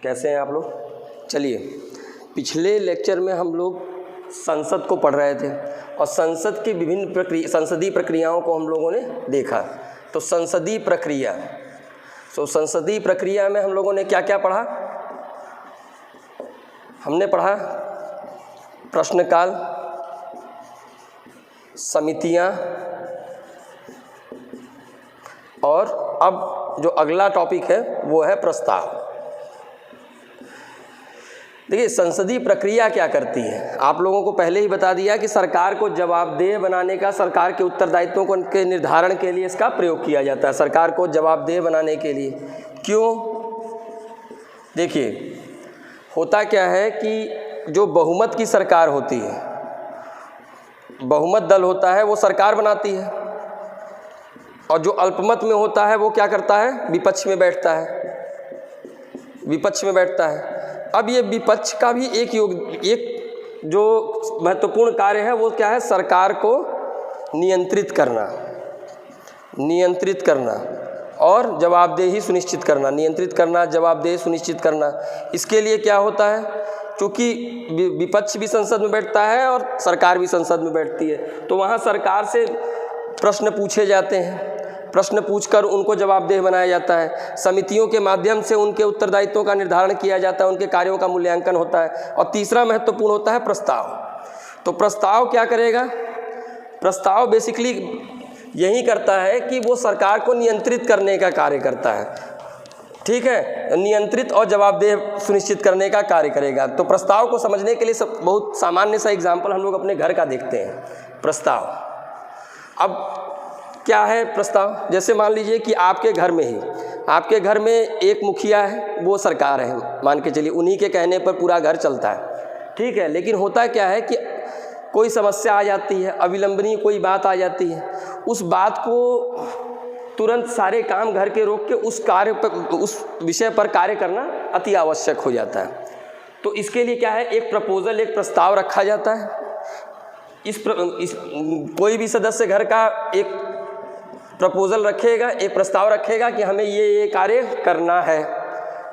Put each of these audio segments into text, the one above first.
कैसे हैं आप लोग? चलिए, पिछले लेक्चर में हम लोग संसद को पढ़ रहे थे और संसद की विभिन्न संसदीय प्रक्रियाओं को हम लोगों ने देखा। तो संसदीय प्रक्रिया में हम लोगों ने क्या क्या पढ़ा? हमने पढ़ा प्रश्नकाल, समितियां, और अब जो अगला टॉपिक है वो है प्रस्ताव। देखिए, संसदीय प्रक्रिया क्या करती है, आप लोगों को पहले ही बता दिया कि सरकार को जवाबदेह बनाने का, सरकार के उत्तरदायित्वों के निर्धारण के लिए इसका प्रयोग किया जाता है। सरकार को जवाबदेह बनाने के लिए क्यों? देखिए, होता क्या है कि जो बहुमत की सरकार होती है, बहुमत दल होता है, वो सरकार बनाती है, और जो अल्पमत में होता है वो क्या करता है? विपक्ष में बैठता है। अब ये विपक्ष का भी एक जो महत्वपूर्ण कार्य है वो क्या है? सरकार को नियंत्रित करना और जवाबदेही सुनिश्चित करना। जवाबदेही सुनिश्चित करना, इसके लिए क्या होता है? क्योंकि विपक्ष भी संसद में बैठता है और सरकार भी संसद में बैठती है, तो वहाँ सरकार से प्रश्न पूछे जाते हैं, प्रश्न पूछकर उनको जवाबदेह बनाया जाता है। समितियों के माध्यम से उनके उत्तरदायित्वों का निर्धारण किया जाता है, उनके कार्यों का मूल्यांकन होता है। और तीसरा महत्वपूर्ण होता है प्रस्ताव। तो प्रस्ताव क्या करेगा? प्रस्ताव बेसिकली यही करता है कि वो सरकार को नियंत्रित करने का कार्य करता है, ठीक है, नियंत्रित और जवाबदेह सुनिश्चित करने का कार्य करेगा। तो प्रस्ताव को समझने के लिए बहुत सामान्य सा एग्जाम्पल हम लोग अपने घर का देखते हैं। प्रस्ताव, अब क्या है प्रस्ताव? जैसे मान लीजिए कि आपके घर में एक मुखिया है, वो सरकार है, मान के चलिए, उन्हीं के कहने पर पूरा घर चलता है, ठीक है। लेकिन होता क्या है कि कोई समस्या आ जाती है, अविलंबनीय कोई बात आ जाती है, उस बात को तुरंत सारे काम घर के रोक के उस विषय पर कार्य करना अति आवश्यक हो जाता है। तो इसके लिए क्या है? एक प्रस्ताव रखा जाता है। कोई भी सदस्य घर का एक प्रपोजल रखेगा, एक प्रस्ताव रखेगा कि हमें ये कार्य करना है,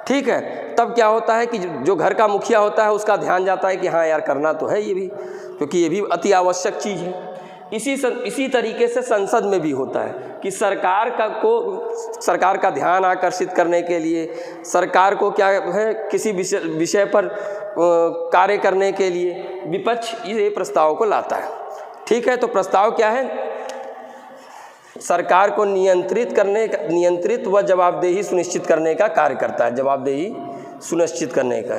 ठीक है। तब क्या होता है कि जो घर का मुखिया होता है उसका ध्यान जाता है कि हाँ यार, करना तो है ये भी, क्योंकि ये भी अति आवश्यक चीज़ है। इसी तरीके से संसद में भी होता है कि सरकार का ध्यान आकर्षित करने के लिए, सरकार को क्या है, किसी विषय पर कार्य करने के लिए विपक्ष ये प्रस्ताव को लाता है, ठीक है। तो प्रस्ताव क्या है? सरकार को नियंत्रित व जवाबदेही सुनिश्चित करने का कार्य करता है, जवाबदेही सुनिश्चित करने का,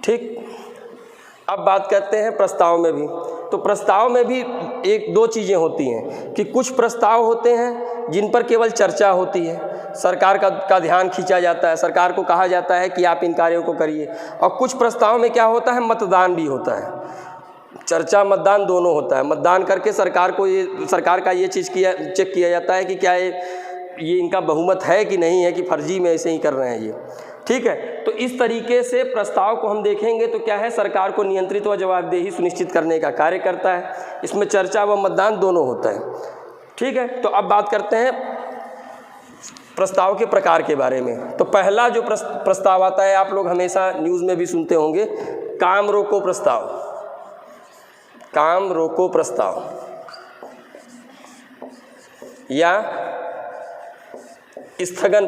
ठीक। अब बात करते हैं प्रस्ताव में भी। तो प्रस्ताव में भी एक दो चीज़ें होती हैं कि कुछ प्रस्ताव होते हैं जिन पर केवल चर्चा होती है, सरकार का ध्यान खींचा जाता है, सरकार को कहा जाता है कि आप इन कार्यों को करिए। और कुछ प्रस्ताव में क्या होता है? मतदान भी होता है, चर्चा मतदान दोनों होता है। मतदान करके सरकार का ये चीज़ चेक किया जाता है कि क्या ये इनका बहुमत है कि नहीं है, कि फर्जी में ऐसे ही कर रहे हैं ये, ठीक है। तो इस तरीके से प्रस्ताव को हम देखेंगे तो क्या है? सरकार को नियंत्रित व जवाबदेही सुनिश्चित करने का कार्य करता है। इसमें चर्चा व मतदान दोनों होता है, ठीक है। तो अब बात करते हैं प्रस्ताव के प्रकार के बारे में। तो पहला जो प्रस्ताव आता है, आप लोग हमेशा न्यूज़ में भी सुनते होंगे, काम रोको प्रस्ताव या स्थगन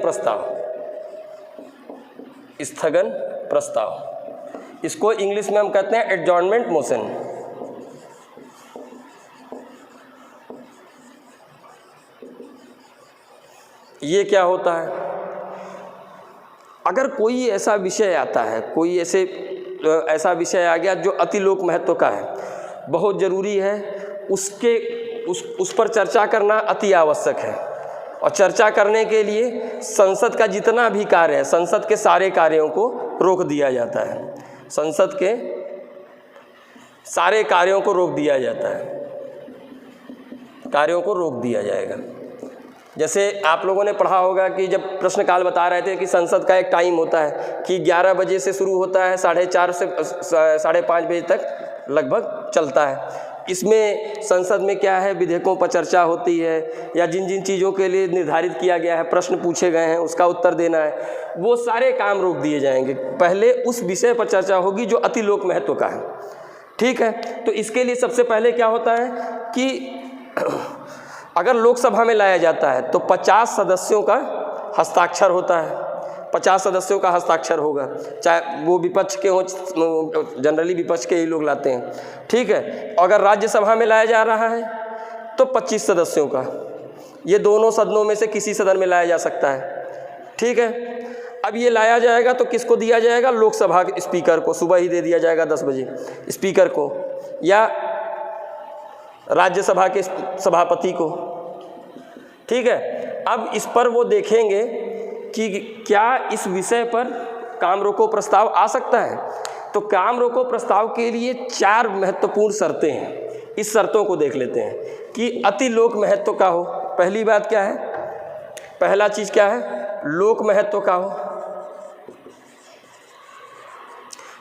प्रस्ताव। इसको इंग्लिश में हम कहते हैं एडजॉर्नमेंट मोशन। ये क्या होता है? अगर कोई ऐसा विषय आता है, कोई ऐसा विषय आ गया जो अति लोक महत्व का है, बहुत ज़रूरी है, उस पर चर्चा करना अति आवश्यक है। और चर्चा करने के लिए संसद का जितना भी कार्य है, संसद के सारे कार्यों को रोक दिया जाता है, संसद के सारे कार्यों को रोक दिया जाएगा। जैसे आप लोगों ने पढ़ा होगा कि जब प्रश्नकाल बता रहे थे कि संसद का एक टाइम होता है कि 11 बजे से शुरू होता है, 4:30 से 5:30 बजे तक लगभग चलता है। इसमें संसद में क्या है, विधेयकों पर चर्चा होती है या जिन जिन चीज़ों के लिए निर्धारित किया गया है, प्रश्न पूछे गए हैं, उसका उत्तर देना है, वो सारे काम रोक दिए जाएंगे। पहले उस विषय पर चर्चा होगी जो अति लोक महत्व का है। ठीक है, तो इसके लिए सबसे पहले क्या होता है कि अगर लोकसभा में लाया जाता है तो 50 सदस्यों का हस्ताक्षर होता है, 50 सदस्यों का हस्ताक्षर होगा, चाहे वो विपक्ष के हों, जनरली विपक्ष के ही लोग लाते हैं। ठीक है, अगर राज्यसभा में लाया जा रहा है तो 25 सदस्यों का, ये दोनों सदनों में से किसी सदन में लाया जा सकता है। ठीक है, अब ये लाया जाएगा तो किसको दिया जाएगा, लोकसभा के स्पीकर को, सुबह ही दे दिया जाएगा 10 बजे स्पीकर को, या राज्यसभा के सभापति को। ठीक है, अब इस पर वो देखेंगे कि क्या इस विषय पर काम रोको प्रस्ताव आ सकता है। तो काम रोको प्रस्ताव के लिए 4 महत्वपूर्ण शर्तें हैं। इस शर्तों को देख लेते हैं कि अति लोक महत्व का हो। पहली बात क्या है, पहला चीज़ क्या है, लोक महत्व का हो।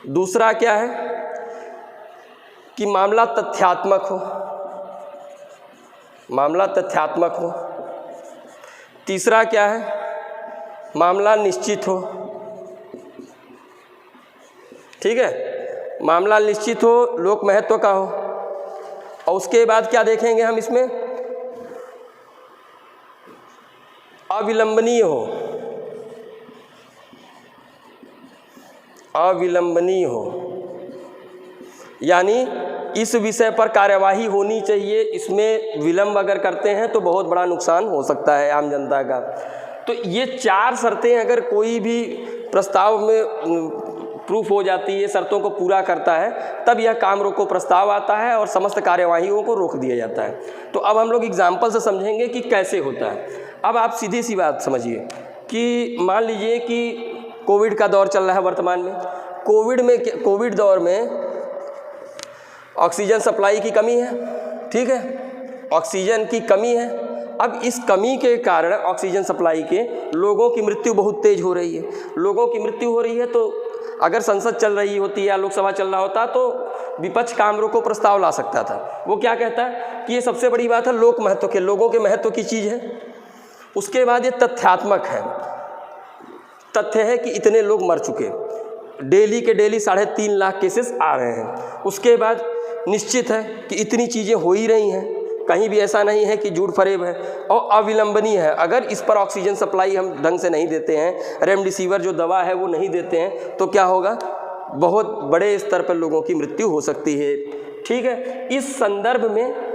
दूसरा क्या है कि मामला तथ्यात्मक हो, मामला तथ्यात्मक हो। तीसरा क्या है, मामला निश्चित हो। ठीक है, मामला निश्चित हो, लोक महत्व का हो। और उसके बाद क्या देखेंगे हम इसमें, अविलंबनीय हो, अविलंबनीय हो, यानी इस विषय पर कार्यवाही होनी चाहिए, इसमें विलंब अगर करते हैं तो बहुत बड़ा नुकसान हो सकता है आम जनता का। तो ये 4 शर्तें अगर कोई भी प्रस्ताव में प्रूफ हो जाती है, शर्तों को पूरा करता है, तब यह काम रोको प्रस्ताव आता है और समस्त कार्यवाहियों को रोक दिया जाता है। तो अब हम लोग एग्जाम्पल से समझेंगे कि कैसे होता है। अब आप सीधी सी बात समझिए कि मान लीजिए कि कोविड का दौर चल रहा है वर्तमान में। कोविड दौर में ऑक्सीजन सप्लाई की कमी है। ठीक है, ऑक्सीजन की कमी है। अब इस कमी के कारण ऑक्सीजन सप्लाई के लोगों की मृत्यु बहुत तेज़ हो रही है। लोगों की मृत्यु हो रही है तो अगर संसद चल रही होती या लोकसभा चल रहा होता तो विपक्ष काम रोको प्रस्ताव ला सकता था। वो क्या कहता है कि ये सबसे बड़ी बात है लोक महत्व के, लोगों के महत्व की चीज़ है। उसके बाद ये तथ्यात्मक है, तथ्य है कि इतने लोग मर चुके, डेली के डेली 3.5 लाख केसेस आ रहे हैं। उसके बाद निश्चित है कि इतनी चीज़ें हो ही रही हैं, कहीं भी ऐसा नहीं है कि झूठ फरेब है। और अविलंबनीय है, अगर इस पर ऑक्सीजन सप्लाई हम ढंग से नहीं देते हैं, रेमडेसिविर जो दवा है वो नहीं देते हैं, तो क्या होगा, बहुत बड़े स्तर पर लोगों की मृत्यु हो सकती है। ठीक है, इस संदर्भ में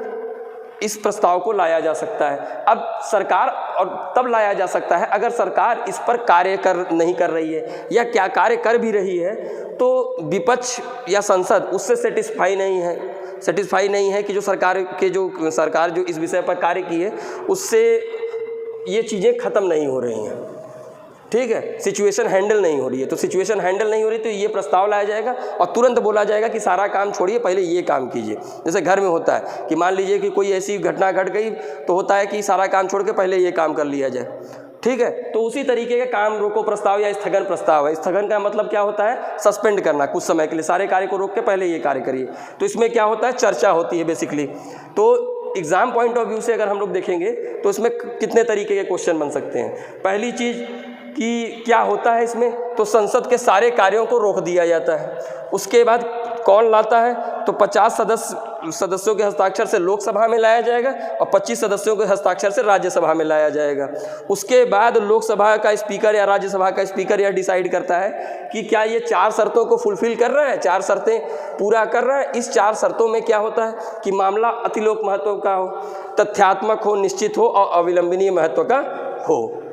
इस प्रस्ताव को लाया जा सकता है। अब सरकार, और तब लाया जा सकता है अगर सरकार इस पर कार्य नहीं कर रही है, या क्या कार्य कर भी रही है तो विपक्ष या संसद उससे सेटिस्फाई नहीं है कि जो सरकार जो इस विषय पर कार्य की है उससे ये चीज़ें ख़त्म नहीं हो रही हैं। ठीक है, सिचुएशन हैंडल नहीं हो रही है। तो सिचुएशन हैंडल नहीं हो रही तो ये प्रस्ताव लाया जाएगा और तुरंत बोला जाएगा कि सारा काम छोड़िए, पहले ये काम कीजिए। जैसे घर में होता है कि मान लीजिए कि कोई ऐसी घटना घट गई तो होता है कि सारा काम छोड़ के पहले ये काम कर लिया जाए। ठीक है, तो उसी तरीके का काम रोको प्रस्ताव या स्थगन प्रस्ताव है। स्थगन का मतलब क्या होता है, सस्पेंड करना, कुछ समय के लिए सारे कार्य को रोक के पहले ये कार्य करिए। तो इसमें क्या होता है, चर्चा होती है बेसिकली। तो एग्ज़ाम पॉइंट ऑफ व्यू से अगर हम लोग देखेंगे तो इसमें कितने तरीके के क्वेश्चन बन सकते हैं। पहली चीज़ कि क्या होता है इसमें, तो संसद के सारे कार्यों को रोक दिया जाता है। उसके बाद कौन लाता है, तो 50 सदस्यों के हस्ताक्षर से लोकसभा में लाया जाएगा और 25 सदस्यों के हस्ताक्षर से राज्यसभा में लाया जाएगा। उसके बाद लोकसभा का स्पीकर या राज्यसभा का स्पीकर यह डिसाइड करता है कि क्या ये 4 शर्तों को फुलफिल कर रहा है, 4 शर्तें पूरा कर रहा है। इस 4 शर्तों में क्या होता है कि मामला अतिलोक महत्व का हो, तथ्यात्मक हो, निश्चित हो और अविलंबनीय महत्व का हो।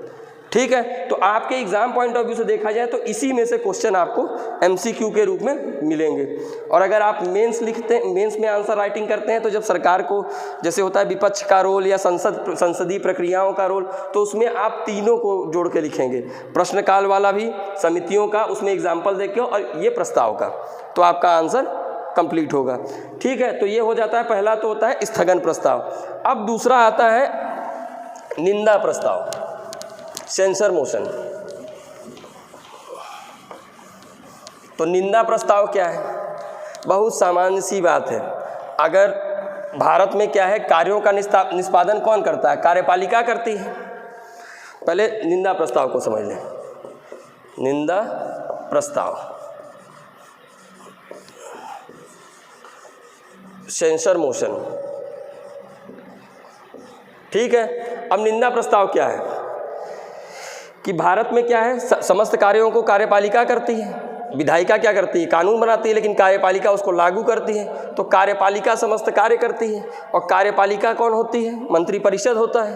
ठीक है, तो आपके एग्जाम पॉइंट ऑफ व्यू से देखा जाए तो इसी में से क्वेश्चन आपको एमसीक्यू के रूप में मिलेंगे। और अगर आप मेंस लिखते हैं, मेंस में आंसर राइटिंग करते हैं, तो जब सरकार को जैसे होता है विपक्ष का रोल या संसदीय प्रक्रियाओं का रोल, तो उसमें आप तीनों को जोड़ के लिखेंगे, प्रश्नकाल वाला भी, समितियों का, उसमें एग्जाम्पल देके और ये प्रस्ताव का, तो आपका आंसर कंप्लीट होगा। ठीक है, तो ये हो जाता है, पहला तो होता है स्थगन प्रस्ताव। अब दूसरा आता है निंदा प्रस्ताव, सेंसर मोशन। तो निंदा प्रस्ताव क्या है, बहुत सामान्य सी बात है। अगर भारत में क्या है, कार्यों का निष्पादन कौन करता है? कार्यपालिका करती है। पहले निंदा प्रस्ताव को समझ लें। निंदा प्रस्ताव, सेंसर मोशन, ठीक है। अब निंदा प्रस्ताव क्या है कि भारत में क्या है, समस्त कार्यों को कार्यपालिका करती है। विधायिका क्या करती है? कानून बनाती है, लेकिन कार्यपालिका उसको लागू करती है। तो कार्यपालिका समस्त कार्य करती है। और कार्यपालिका कौन होती है? मंत्रिपरिषद होता है,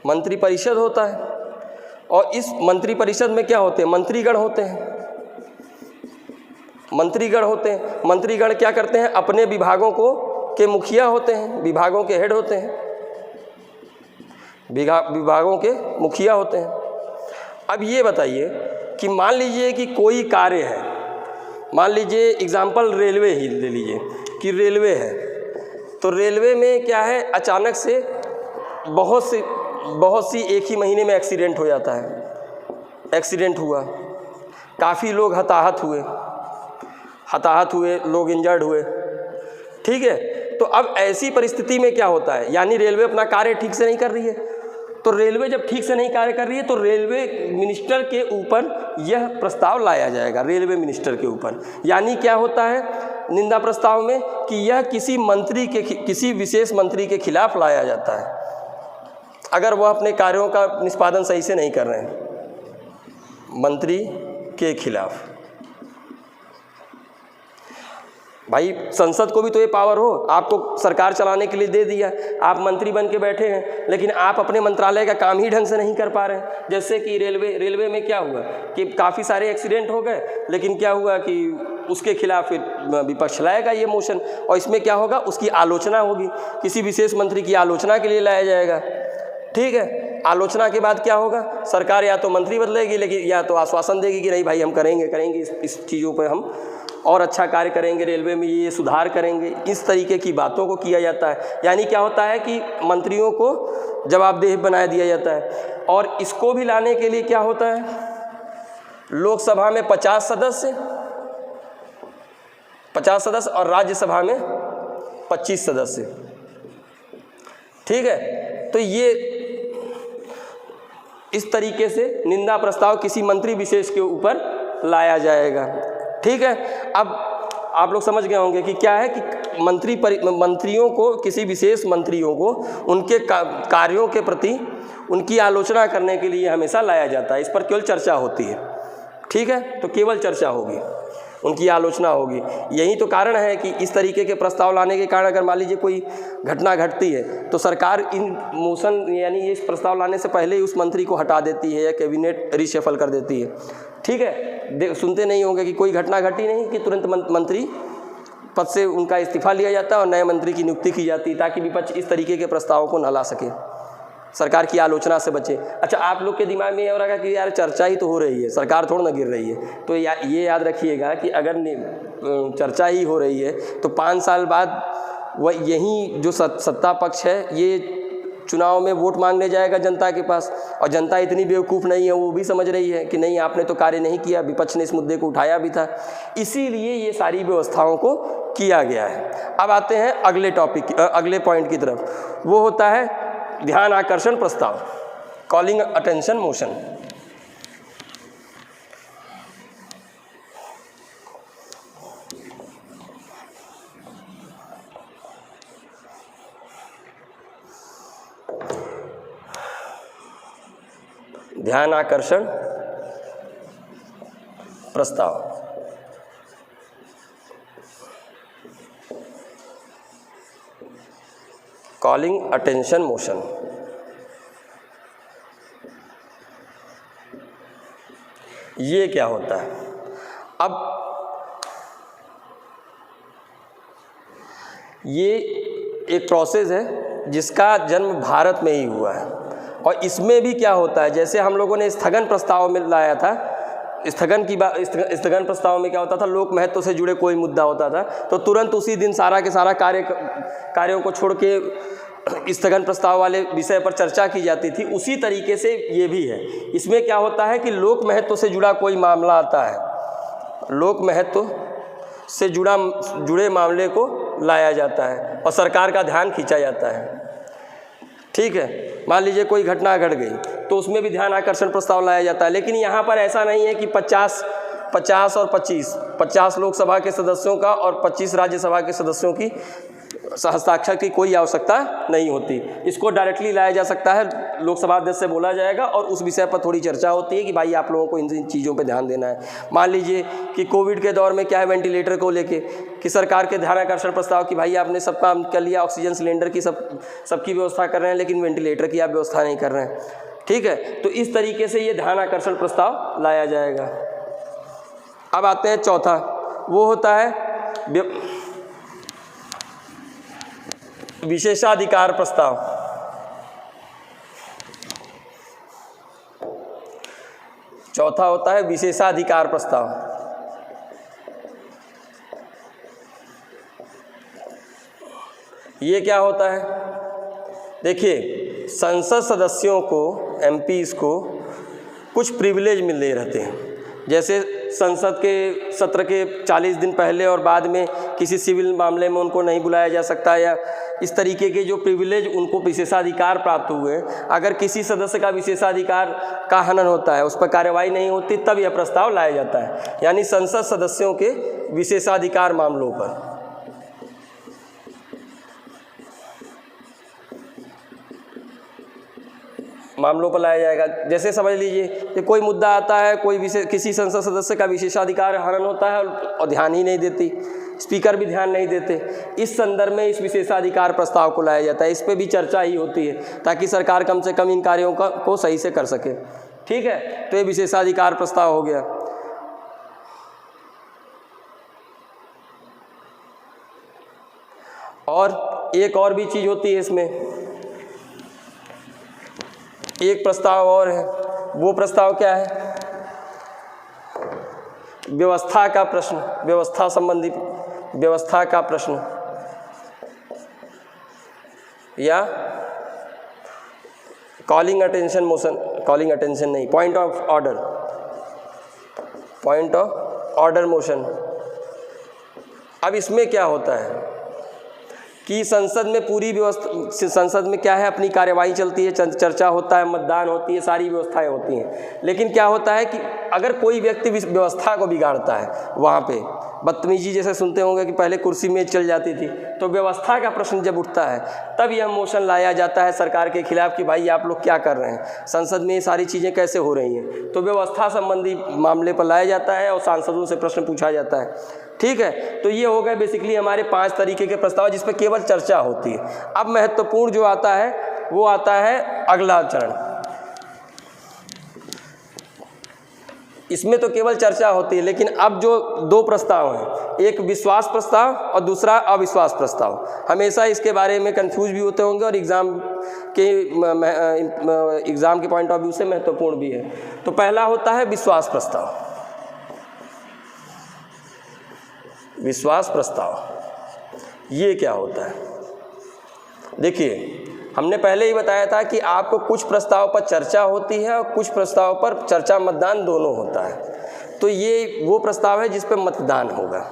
मंत्रिपरिषद होता है। और इस मंत्रिपरिषद में क्या होते हैं? मंत्रीगण होते हैं, मंत्रीगण होते हैं। मंत्रीगण क्या करते हैं? अपने विभागों को के मुखिया होते हैं, विभागों के हेड होते हैं, विभागों के मुखिया होते हैं। अब ये बताइए कि मान लीजिए कि कोई कार्य है, मान लीजिए एग्जाम्पल रेलवे ही ले लीजिए कि रेलवे है, तो रेलवे में क्या है, अचानक से बहुत सी एक ही महीने में एक्सीडेंट हो जाता है। एक्सीडेंट हुआ, काफ़ी लोग हताहत हुए, लोग इंजर्ड हुए, ठीक है। तो अब ऐसी परिस्थिति में क्या होता है, यानी रेलवे अपना कार्य ठीक से नहीं कर रही है। तो रेलवे जब ठीक से नहीं कार्य कर रही है तो रेलवे मिनिस्टर के ऊपर यह प्रस्ताव लाया जाएगा, रेलवे मिनिस्टर के ऊपर। यानी क्या होता है निंदा प्रस्ताव में कि यह किसी विशेष मंत्री के खिलाफ लाया जाता है अगर वह अपने कार्यों का निष्पादन सही से नहीं कर रहे हैं, मंत्री के खिलाफ। भाई संसद को भी तो ये पावर हो, आपको सरकार चलाने के लिए दे दिया, आप मंत्री बन के बैठे हैं, लेकिन आप अपने मंत्रालय का काम ही ढंग से नहीं कर पा रहे हैं। जैसे कि रेलवे में क्या हुआ कि काफ़ी सारे एक्सीडेंट हो गए, लेकिन क्या हुआ कि उसके खिलाफ फिर विपक्ष लाएगा ये मोशन, और इसमें क्या होगा, उसकी आलोचना होगी, किसी विशेष मंत्री की आलोचना के लिए लाया जाएगा, ठीक है। आलोचना के बाद क्या होगा, सरकार या तो मंत्री बदलेगी, लेकिन या तो आश्वासन देगी कि नहीं भाई हम करेंगे इस चीज़ों पर हम और अच्छा कार्य करेंगे, रेलवे में ये सुधार करेंगे। इस तरीके की बातों को किया जाता है। यानी क्या होता है कि मंत्रियों को जवाबदेह बना दिया जाता है। और इसको भी लाने के लिए क्या होता है, लोकसभा में 50 सदस्य और राज्यसभा में 25 सदस्य, ठीक है। तो ये इस तरीके से निंदा प्रस्ताव किसी मंत्री विशेष के ऊपर लाया जाएगा, ठीक है। अब आप लोग समझ गए होंगे कि क्या है कि मंत्रियों को, किसी विशेष मंत्रियों को उनके कार्यों के प्रति उनकी आलोचना करने के लिए हमेशा लाया जाता है। इस पर केवल चर्चा होती है, ठीक है। तो केवल चर्चा होगी, उनकी आलोचना होगी। यही तो कारण है कि इस तरीके के प्रस्ताव लाने के कारण अगर मान लीजिए कोई घटना घटती है तो सरकार इन मोशन यानी इस प्रस्ताव लाने से पहले ही उस मंत्री को हटा देती है या कैबिनेट रिशफल कर देती है, ठीक है। सुनते नहीं होंगे कि कोई घटना घटी नहीं कि तुरंत मंत्री पद से उनका इस्तीफा लिया जाता है और नए मंत्री की नियुक्ति की जाती है, ताकि विपक्ष इस तरीके के प्रस्तावों को न ला सके, सरकार की आलोचना से बचे। अच्छा, आप लोग के दिमाग में ये हो रहा है कि यार चर्चा ही तो हो रही है, सरकार थोड़ा ना गिर रही है। तो ये याद रखिएगा कि अगर चर्चा ही हो रही है तो 5 साल बाद वह यही जो सत्ता पक्ष है ये चुनाव में वोट मांगने जाएगा जनता के पास, और जनता इतनी बेवकूफ़ नहीं है, वो भी समझ रही है कि नहीं आपने तो कार्य नहीं किया, विपक्ष ने इस मुद्दे को उठाया भी था, इसीलिए ये सारी व्यवस्थाओं को किया गया है। अब आते हैं अगले पॉइंट की तरफ, वो होता है ध्यान आकर्षण प्रस्ताव, कॉलिंग अटेंशन मोशन। ध्यान आकर्षण प्रस्ताव, कॉलिंग अटेंशन मोशन। ये क्या होता है? अब ये एक प्रोसेस है जिसका जन्म भारत में ही हुआ है, और इसमें भी क्या होता है, जैसे हम लोगों ने स्थगन प्रस्ताव में लाया था, स्थगन प्रस्ताव में क्या होता था, लोक महत्व से जुड़े कोई मुद्दा होता था तो तुरंत उसी दिन सारा के सारा कार्यों को छोड़ के स्थगन प्रस्ताव वाले विषय पर चर्चा की जाती थी। उसी तरीके से ये भी है। इसमें क्या होता है कि लोक महत्व से जुड़ा कोई मामला आता है, लोक महत्व से जुड़े मामले को लाया जाता है और सरकार का ध्यान खींचा जाता है। ठीक है, मान लीजिए कोई घटना घट गई तो उसमें भी ध्यान आकर्षण प्रस्ताव लाया जाता है। लेकिन यहाँ पर ऐसा नहीं है कि 50 और 50 लोकसभा के सदस्यों का और 25 राज्यसभा के सदस्यों की हस्ताक्षर की कोई आवश्यकता नहीं होती। इसको डायरेक्टली लाया जा सकता है, लोकसभा अध्यक्ष से बोला जाएगा और उस विषय पर थोड़ी चर्चा होती है कि भाई आप लोगों को इन चीज़ों पे ध्यान देना है। मान लीजिए कि कोविड के दौर में क्या है, वेंटिलेटर को लेके कि सरकार के ध्यान आकर्षण प्रस्ताव कि भाई आपने सब काम कर लिया, ऑक्सीजन सिलेंडर की सबकी व्यवस्था कर रहे हैं, लेकिन वेंटिलेटर की आप व्यवस्था नहीं कर रहे हैं। ठीक है, तो इस तरीके से ये ध्यान आकर्षण प्रस्ताव लाया जाएगा। अब आते हैं चौथा, वो होता है विशेषाधिकार प्रस्ताव। चौथा होता है विशेषाधिकार प्रस्ताव। ये क्या होता है? देखिए, संसद सदस्यों को, एमपीज़ को कुछ प्रिविलेज मिलते रहते हैं। जैसे संसद के सत्र के 40 दिन पहले और बाद में किसी सिविल मामले में उनको नहीं बुलाया जा सकता, या इस तरीके के जो प्रिविलेज उनको विशेषाधिकार प्राप्त हुए, अगर किसी सदस्य का विशेषाधिकार का हनन होता है, उस पर कार्रवाई नहीं होती, तब यह प्रस्ताव लाया जाता है। यानी संसद सदस्यों के विशेषाधिकार मामलों पर लाया जाएगा। जैसे समझ लीजिए कि कोई मुद्दा आता है, किसी संसद सदस्य का विशेषाधिकार हनन होता है और ध्यान ही नहीं देती, स्पीकर भी ध्यान नहीं देते, इस संदर्भ में इस विशेषाधिकार प्रस्ताव को लाया जाता है। इस पे भी चर्चा ही होती है ताकि सरकार कम से कम इन कार्यों को सही से कर सके। ठीक है, तो ये विशेषाधिकार प्रस्ताव हो गया। और एक और भी चीज़ होती है इसमें, एक प्रस्ताव और है। वो प्रस्ताव क्या है? व्यवस्था का प्रश्न, व्यवस्था संबंधी व्यवस्था का प्रश्न, या calling attention motion, calling attention नहीं, पॉइंट ऑफ ऑर्डर मोशन। अब इसमें क्या होता है कि संसद में पूरी व्यवस्था, संसद में क्या है, अपनी कार्यवाही चलती है, चर्चा होता है, मतदान होती है, सारी व्यवस्थाएं होती हैं। लेकिन क्या होता है कि अगर कोई व्यक्ति व्यवस्था को बिगाड़ता है, वहाँ पे बदतमीजी जैसे सुनते होंगे कि पहले कुर्सी मेज चल जाती थी, तो व्यवस्था का प्रश्न जब उठता है तब यह मोशन लाया जाता है सरकार के खिलाफ कि भाई आप लोग क्या कर रहे हैं, संसद में ये सारी चीज़ें कैसे हो रही हैं। तो व्यवस्था संबंधी मामले पर लाया जाता है और सांसदों से प्रश्न पूछा जाता है। ठीक है, तो ये हो गए बेसिकली हमारे 5 तरीके के प्रस्ताव जिस पर केवल चर्चा होती है। अब महत्वपूर्ण जो आता है वो आता है अगला चरण। इसमें तो केवल चर्चा होती है, लेकिन अब जो 2 प्रस्ताव हैं, एक विश्वास प्रस्ताव और दूसरा अविश्वास प्रस्ताव, हमेशा इसके बारे में कंफ्यूज भी होते होंगे और एग्ज़ाम के पॉइंट ऑफ व्यू से महत्वपूर्ण भी है। तो पहला होता है विश्वास प्रस्ताव। विश्वास प्रस्ताव ये क्या होता है? देखिए, हमने पहले ही बताया था कि आपको कुछ प्रस्ताव पर चर्चा होती है और कुछ प्रस्ताव पर चर्चा मतदान दोनों होता है। तो ये वो प्रस्ताव है जिस पर मतदान होगा,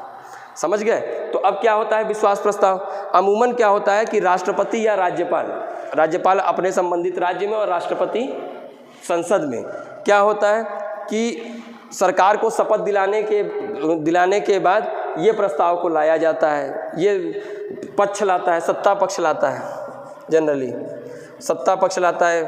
समझ गए? तो अब क्या होता है विश्वास प्रस्ताव? अमूमन क्या होता है कि राष्ट्रपति या राज्यपाल अपने संबंधित राज्य में और राष्ट्रपति संसद में क्या होता है कि सरकार को शपथ दिलाने के बाद ये प्रस्ताव को लाया जाता है। ये पक्ष लाता है, सत्ता पक्ष लाता है, जनरली सत्ता पक्ष लाता है।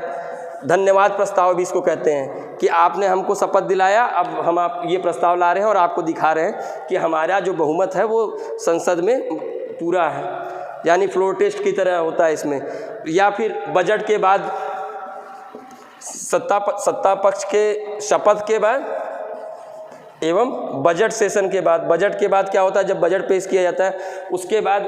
धन्यवाद प्रस्ताव भी इसको कहते हैं कि आपने हमको शपथ दिलाया, अब हम आप ये प्रस्ताव ला रहे हैं और आपको दिखा रहे हैं कि हमारा जो बहुमत है वो संसद में पूरा है, यानी फ्लोर टेस्ट की तरह होता है इसमें। या फिर बजट के बाद सत्ता पक्ष के शपथ के बाद एवं बजट सेशन के बाद, बजट के बाद क्या होता है, जब बजट पेश किया जाता है उसके बाद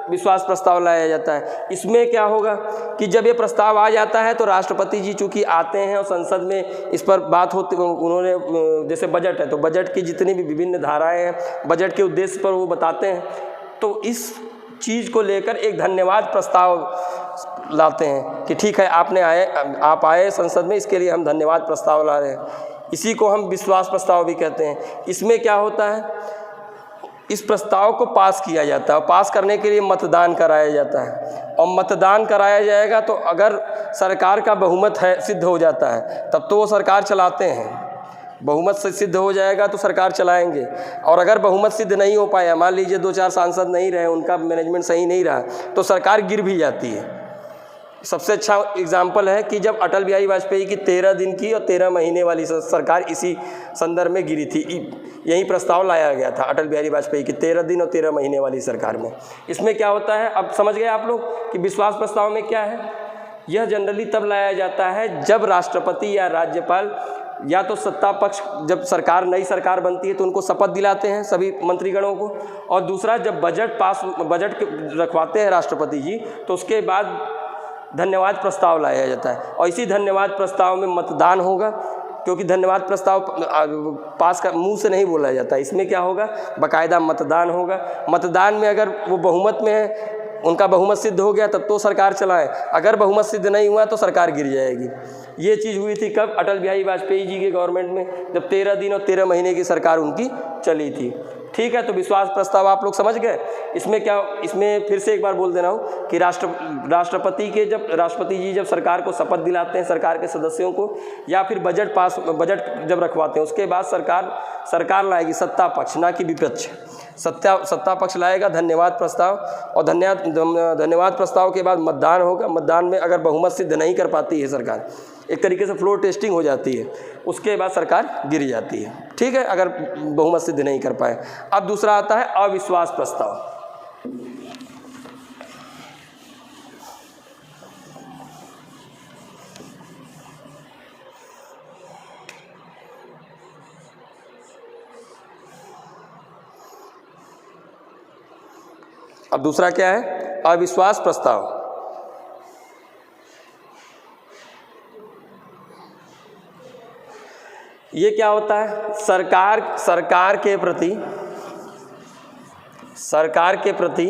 विश्वास प्रस्ताव लाया जाता है। इसमें क्या होगा कि जब ये प्रस्ताव आ जाता है तो राष्ट्रपति जी चूँकि आते हैं और संसद में इस पर बात होती, उन्होंने जैसे बजट है तो बजट की जितनी भी विभिन्न धाराएं हैं, बजट के उद्देश्य पर वो बताते हैं, तो इस चीज़ को लेकर एक धन्यवाद प्रस्ताव लाते हैं कि ठीक है आप आए संसद में, इसके लिए हम धन्यवाद प्रस्ताव ला रहे हैं। इसी को हम विश्वास प्रस्ताव भी कहते हैं। इसमें क्या होता है इस प्रस्ताव को पास किया जाता है और पास करने के लिए मतदान कराया जाता है। और मतदान कराया जाएगा तो अगर सरकार का बहुमत है सिद्ध हो जाता है तब तो वो सरकार चलाते हैं। बहुमत से सिद्ध हो जाएगा तो सरकार चलाएंगे। और अगर बहुमत सिद्ध नहीं हो पाया, मान लीजिए 2-4 सांसद नहीं रहे, उनका मैनेजमेंट सही नहीं रहा, तो सरकार गिर भी जाती है। सबसे अच्छा एग्जाम्पल है कि जब अटल बिहारी वाजपेयी की 13 दिन की और 13 महीने वाली सरकार इसी संदर्भ में गिरी थी। यही प्रस्ताव लाया गया था अटल बिहारी वाजपेयी की 13 दिन और 13 महीने वाली सरकार में। इसमें क्या होता है, अब समझ गए आप लोग कि विश्वास प्रस्ताव में क्या है। यह जनरली तब लाया जाता है जब राष्ट्रपति या राज्यपाल या तो सत्ता पक्ष, जब सरकार नई सरकार बनती है तो उनको शपथ दिलाते हैं सभी मंत्रीगणों को, और दूसरा जब बजट रखवाते हैं राष्ट्रपति जी तो उसके बाद धन्यवाद प्रस्ताव लाया जाता है। और इसी धन्यवाद प्रस्ताव में मतदान होगा, क्योंकि धन्यवाद प्रस्ताव पास का मुंह से नहीं बोला जाता। इसमें क्या होगा, बाकायदा मतदान होगा। मतदान में अगर वो बहुमत में है, उनका बहुमत सिद्ध हो गया तब तो सरकार चलाए, अगर बहुमत सिद्ध नहीं हुआ तो सरकार गिर जाएगी। ये चीज़ हुई थी कब, अटल बिहारी वाजपेयी जी के गवर्नमेंट में, जब 13 दिन और 13 महीने की सरकार उनकी चली थी। ठीक है, तो विश्वास प्रस्ताव आप लोग समझ गए। इसमें क्या, इसमें फिर से एक बार बोल दे रहा हूँ कि राष्ट्रपति जी जब सरकार को शपथ दिलाते हैं, सरकार के सदस्यों को, या फिर बजट जब रखवाते हैं, उसके बाद सरकार लाएगी, सत्ता पक्ष ना कि विपक्ष, सत्ता पक्ष लाएगा धन्यवाद प्रस्ताव। और धन्यवाद प्रस्ताव के बाद मतदान होगा। मतदान में अगर बहुमत सिद्ध नहीं कर पाती है सरकार, एक तरीके से फ्लोर टेस्टिंग हो जाती है, उसके बाद सरकार गिर जाती है। ठीक है, अगर बहुमत सिद्ध नहीं कर पाए। अब दूसरा आता है अविश्वास प्रस्ताव। अब दूसरा क्या है, अविश्वास प्रस्ताव। ये क्या होता है, सरकार के प्रति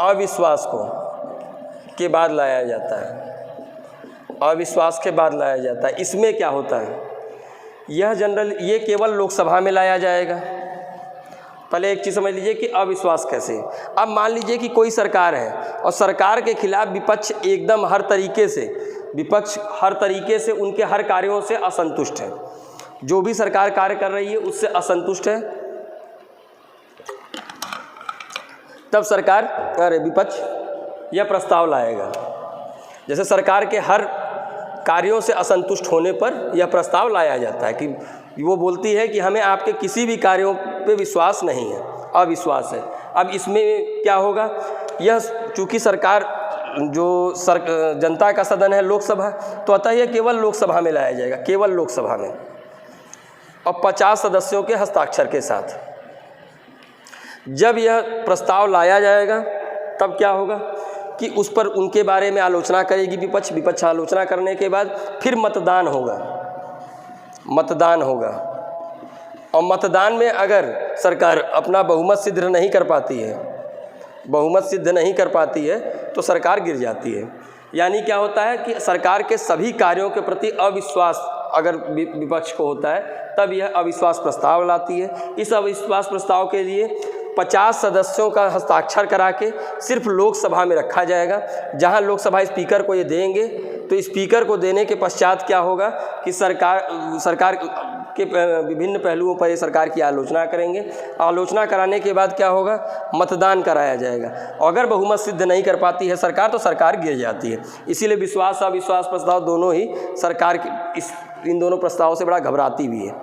अविश्वास के बाद लाया जाता है। अविश्वास के बाद लाया जाता है। इसमें क्या होता है, ये केवल लोकसभा में लाया जाएगा। पहले एक चीज़ समझ लीजिए कि अविश्वास कैसे। अब मान लीजिए कि कोई सरकार है और सरकार के खिलाफ विपक्ष एकदम हर तरीके से उनके हर कार्यों से असंतुष्ट है। जो भी सरकार कार्य कर रही है उससे असंतुष्ट है, तब विपक्ष यह प्रस्ताव लाएगा। जैसे सरकार के हर कार्यों से असंतुष्ट होने पर यह प्रस्ताव लाया जाता है कि वो बोलती है कि हमें आपके किसी भी कार्यों पे विश्वास नहीं है, अविश्वास है। अब इसमें क्या होगा, यह चूँकि सरकार जनता का सदन है लोकसभा, तो अतः यह केवल लोकसभा में लाया जाएगा, केवल लोकसभा में, और 50 सदस्यों के हस्ताक्षर के साथ। जब यह प्रस्ताव लाया जाएगा तब क्या होगा कि उस पर उनके बारे में आलोचना करेगी विपक्ष आलोचना करने के बाद फिर मतदान होगा। और मतदान में अगर सरकार अपना बहुमत सिद्ध नहीं कर पाती है तो सरकार गिर जाती है। यानी क्या होता है कि सरकार के सभी कार्यों के प्रति अविश्वास अगर विपक्ष को होता है तब यह अविश्वास प्रस्ताव लाती है। इस अविश्वास प्रस्ताव के लिए 50 सदस्यों का हस्ताक्षर करा के सिर्फ लोकसभा में रखा जाएगा, जहां लोकसभा स्पीकर को ये देंगे। तो स्पीकर को देने के पश्चात क्या होगा कि सरकार के विभिन्न पहलुओं पर ये सरकार की आलोचना करेंगे। आलोचना कराने के बाद क्या होगा, मतदान कराया जाएगा। अगर बहुमत सिद्ध नहीं कर पाती है सरकार तो सरकार गिर जाती है। इसीलिए विश्वास अविश्वास प्रस्ताव दोनों ही सरकार इन दोनों प्रस्तावों से बड़ा घबराती भी है।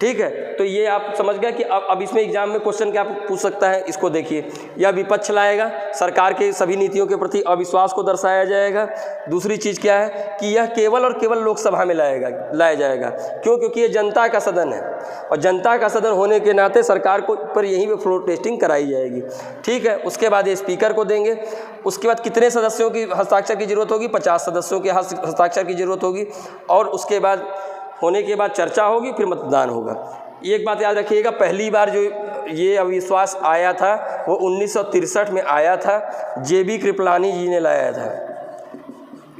ठीक है, तो ये आप समझ गए कि अब इसमें एग्जाम में क्वेश्चन क्या पूछ सकता है, इसको देखिए। यह विपक्ष लाएगा, सरकार के सभी नीतियों के प्रति अविश्वास को दर्शाया जाएगा। दूसरी चीज़ क्या है कि यह केवल और केवल लोकसभा में लाया जाएगा। क्यों? क्योंकि ये जनता का सदन है और जनता का सदन होने के नाते सरकार को पर यहीं पे फ्लोर टेस्टिंग कराई जाएगी। ठीक है, उसके बाद ये स्पीकर को देंगे। उसके बाद कितने सदस्यों की हस्ताक्षर की जरूरत होगी, 50 सदस्यों के हस्ताक्षर की जरूरत होगी। और उसके बाद होने के बाद चर्चा होगी, फिर मतदान होगा। एक बात याद रखिएगा, पहली बार जो ये अविश्वास आया था वो 1963 में आया था। JB कृपलानी जी ने लाया था।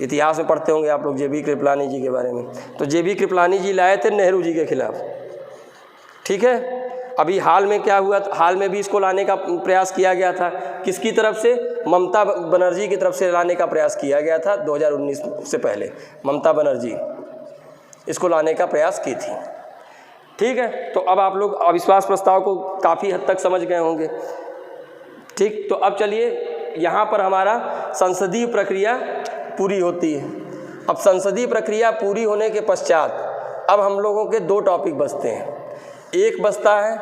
इतिहास में पढ़ते होंगे आप लोग JB कृपलानी जी के बारे में। तो JB कृपलानी जी लाए थे नेहरू जी के खिलाफ। ठीक है, अभी हाल में क्या हुआ, हाल में भी इसको लाने का प्रयास किया गया था, किसकी तरफ से, ममता बनर्जी की तरफ से लाने का प्रयास किया गया था 2019 से पहले, ममता बनर्जी इसको लाने का प्रयास की थी। ठीक है, तो अब आप लोग अविश्वास प्रस्ताव को काफ़ी हद तक समझ गए होंगे। ठीक, तो अब चलिए यहाँ पर हमारा संसदीय प्रक्रिया पूरी होती है। अब संसदीय प्रक्रिया पूरी होने के पश्चात अब हम लोगों के दो टॉपिक बचते हैं। एक बचता है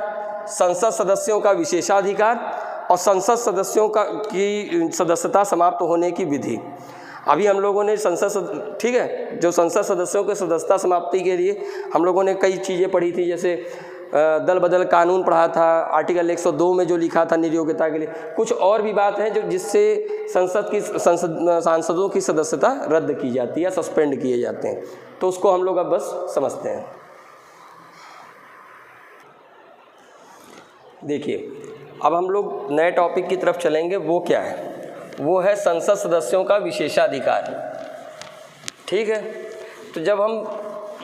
संसद सदस्यों का विशेषाधिकार और संसद सदस्यों की सदस्यता समाप्त होने की विधि। अभी हम लोगों ने ठीक है, जो संसद सदस्यों के सदस्यता समाप्ति के लिए हम लोगों ने कई चीज़ें पढ़ी थी, जैसे दल बदल कानून पढ़ा था, आर्टिकल 102 में जो लिखा था निर्योग्यता के लिए, कुछ और भी बात है जो जिससे सांसदों की सदस्यता रद्द की जाती है, सस्पेंड किए जाते हैं। तो उसको हम लोग अब बस समझते हैं। देखिए, अब हम लोग नए टॉपिक की तरफ चलेंगे। वो क्या है? वो है संसद सदस्यों का विशेषाधिकार। ठीक है, तो जब हम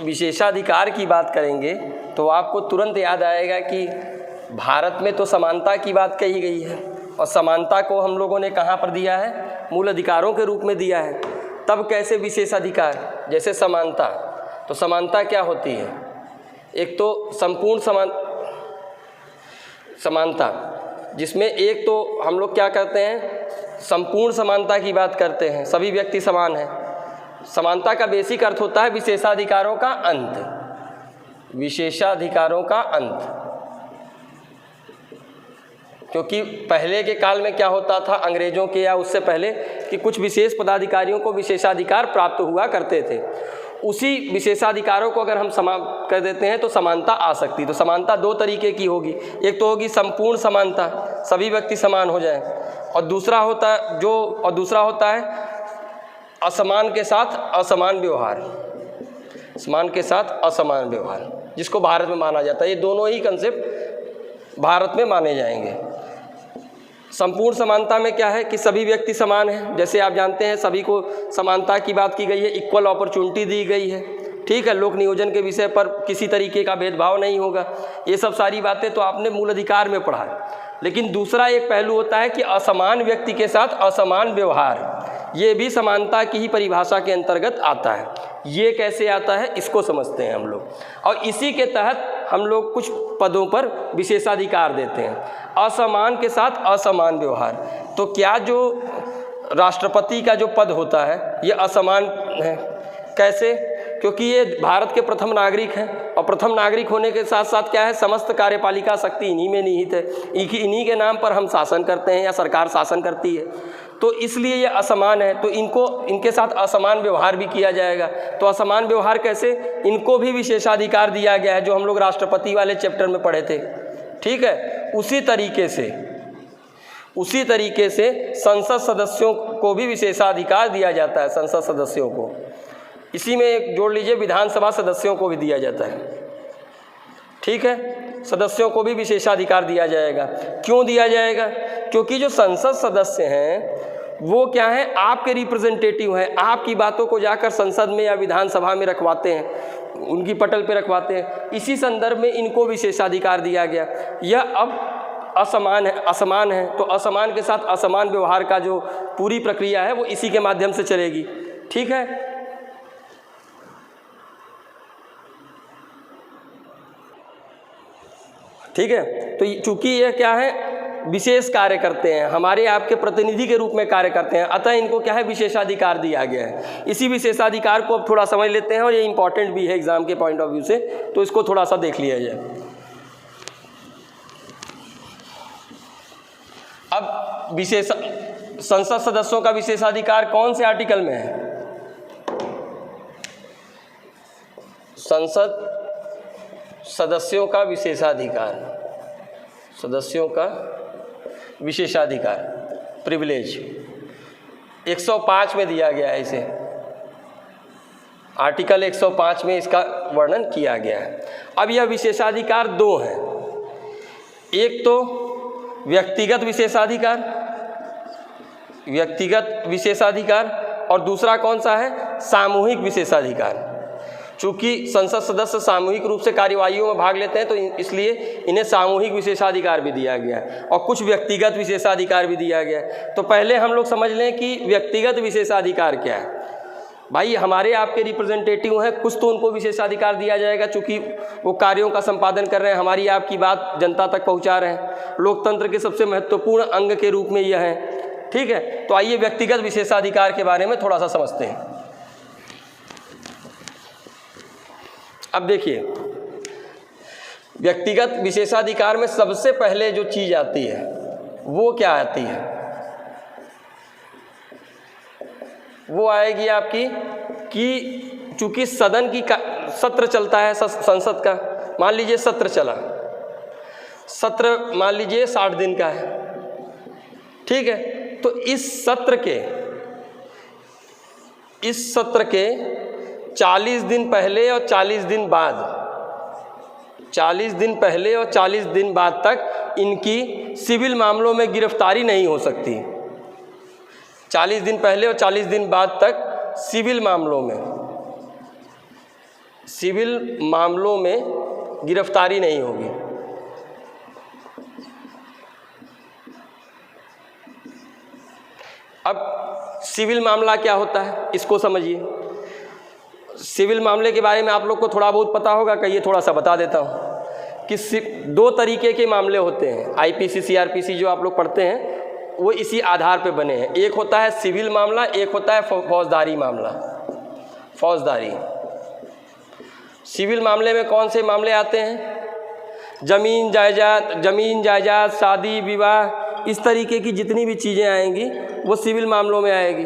विशेषाधिकार की बात करेंगे तो आपको तुरंत याद आएगा कि भारत में तो समानता की बात कही गई है, और समानता को हम लोगों ने कहाँ पर दिया है? मूल अधिकारों के रूप में दिया है। तब कैसे विशेषाधिकार? जैसे समानता, तो समानता क्या होती है? एक तो संपूर्ण समानता, जिसमें एक तो हम लोग क्या करते हैं, संपूर्ण समानता की बात करते हैं, सभी व्यक्ति समान हैं। समानता का बेसिक अर्थ होता है विशेषाधिकारों का अंत, विशेषाधिकारों का अंत। क्योंकि पहले के काल में क्या होता था, अंग्रेजों के या उससे पहले, कि कुछ विशेष पदाधिकारियों को विशेषाधिकार प्राप्त हुआ करते थे। उसी विशेषाधिकारों को अगर हम समाप्त कर देते हैं तो समानता आ सकती। तो समानता दो तरीके की होगी, एक तो होगी संपूर्ण समानता, सभी व्यक्ति समान हो जाएं, और दूसरा होता है असमान के साथ असमान व्यवहार, समान के साथ असमान व्यवहार, जिसको भारत में माना जाता है। ये दोनों ही कंसेप्ट भारत में माने जाएंगे। संपूर्ण समानता में क्या है कि सभी व्यक्ति समान हैं, जैसे आप जानते हैं सभी को समानता की बात की गई है, इक्वल अपॉर्चुनिटी दी गई है। ठीक है, लोक नियोजन के विषय पर किसी तरीके का भेदभाव नहीं होगा। ये सब सारी बातें तो आपने मूल अधिकार में पढ़ा है। लेकिन दूसरा एक पहलू होता है कि असमान व्यक्ति के साथ असमान व्यवहार, ये भी समानता की ही परिभाषा के अंतर्गत आता है। ये कैसे आता है, इसको समझते हैं हम लोग, और इसी के तहत हम लोग कुछ पदों पर विशेषाधिकार देते हैं। असमान के साथ असमान व्यवहार, तो क्या जो राष्ट्रपति का जो पद होता है ये असमान है। कैसे? क्योंकि ये भारत के प्रथम नागरिक हैं, और प्रथम नागरिक होने के साथ साथ क्या है, समस्त कार्यपालिका शक्ति इन्हीं में निहित है। इन्हीं के नाम पर हम शासन करते हैं या सरकार शासन करती है, तो इसलिए ये असमान है। तो इनके साथ असमान व्यवहार भी किया जाएगा। तो असमान व्यवहार कैसे? इनको भी विशेषाधिकार दिया गया है, जो हम लोग राष्ट्रपति वाले चैप्टर में पढ़े थे। ठीक है, उसी तरीके से संसद सदस्यों को भी विशेषाधिकार दिया जाता है। संसद सदस्यों को, इसी में एक जोड़ लीजिए, विधानसभा सदस्यों को भी दिया जाता है। ठीक है, सदस्यों को भी विशेषाधिकार दिया जाएगा। क्यों दिया जाएगा? क्योंकि जो संसद सदस्य हैं वो क्या है, आपके रिप्रेजेंटेटिव हैं, आपकी बातों को जाकर संसद में या विधानसभा में रखवाते हैं, उनकी पटल पे रखवाते हैं। इसी संदर्भ में इनको विशेषाधिकार दिया गया। यह अब असमान है, तो असमान के साथ असमान व्यवहार का जो पूरी प्रक्रिया है वो इसी के माध्यम से चलेगी। ठीक है, ठीक है, तो चूंकि यह क्या है, विशेष कार्य करते हैं, हमारे आपके प्रतिनिधि के रूप में कार्य करते हैं, अतः इनको क्या है, विशेषाधिकार दिया गया है। इसी विशेषाधिकार को अब थोड़ा समझ लेते हैं, और ये इंपॉर्टेंट भी है एग्जाम के पॉइंट ऑफ व्यू से, तो इसको थोड़ा सा देख लिया जाए। अब संसद सदस्यों का विशेषाधिकार कौन से आर्टिकल में है? संसद सदस्यों का विशेषाधिकार, सदस्यों का विशेषाधिकार, प्रिविलेज 105 में दिया गया है। इसे आर्टिकल 105 में इसका वर्णन किया गया है। अब यह विशेषाधिकार दो हैं, एक तो व्यक्तिगत विशेषाधिकार, और दूसरा कौन सा है, सामूहिक विशेषाधिकार। चूँकि संसद सदस्य सामूहिक रूप से कार्यवाहियों में भाग लेते हैं तो इसलिए इन्हें सामूहिक विशेषाधिकार भी दिया गया है और कुछ व्यक्तिगत विशेषाधिकार भी दिया गया है। तो पहले हम लोग समझ लें कि व्यक्तिगत विशेषाधिकार क्या है। भाई हमारे आपके रिप्रेजेंटेटिव हैं, कुछ तो उनको विशेषाधिकार दिया जाएगा चूँकि वो कार्यों का संपादन कर रहे हैं, हमारी आपकी बात जनता तक पहुँचा रहे हैं, लोकतंत्र के सबसे महत्वपूर्ण अंग के रूप में यह है। ठीक है, तो आइए व्यक्तिगत विशेषाधिकार के बारे में थोड़ा सा समझते हैं। अब देखिए, व्यक्तिगत विशेषाधिकार में सबसे पहले जो चीज़ आती है वो क्या आती है? वो आएगी आपकी कि चूँकि सदन की सत्र चलता है संसद का, मान लीजिए सत्र चला, सत्र मान लीजिए 60 दिन का है। ठीक है, तो इस सत्र के 40 दिन पहले और 40 दिन बाद, 40 दिन पहले और 40 दिन बाद तक इनकी सिविल मामलों में गिरफ्तारी नहीं हो सकती। 40 दिन पहले और 40 दिन बाद तक सिविल मामलों में गिरफ्तारी नहीं होगी। अब सिविल मामला क्या होता है इसको समझिए। सिविल मामले के बारे में आप लोग को थोड़ा बहुत पता होगा, कहिए थोड़ा सा बता देता हूँ कि 2 तरीके के मामले होते हैं। आईपीसी सीआरपीसी जो आप लोग पढ़ते हैं वो इसी आधार पे बने हैं। एक होता है सिविल मामला, एक होता है फौजदारी मामला। फौजदारी सिविल मामले में कौन से मामले आते हैं? ज़मीन जायदाद, शादी विवाह, इस तरीके की जितनी भी चीज़ें आएंगी वो सिविल मामलों में आएगी।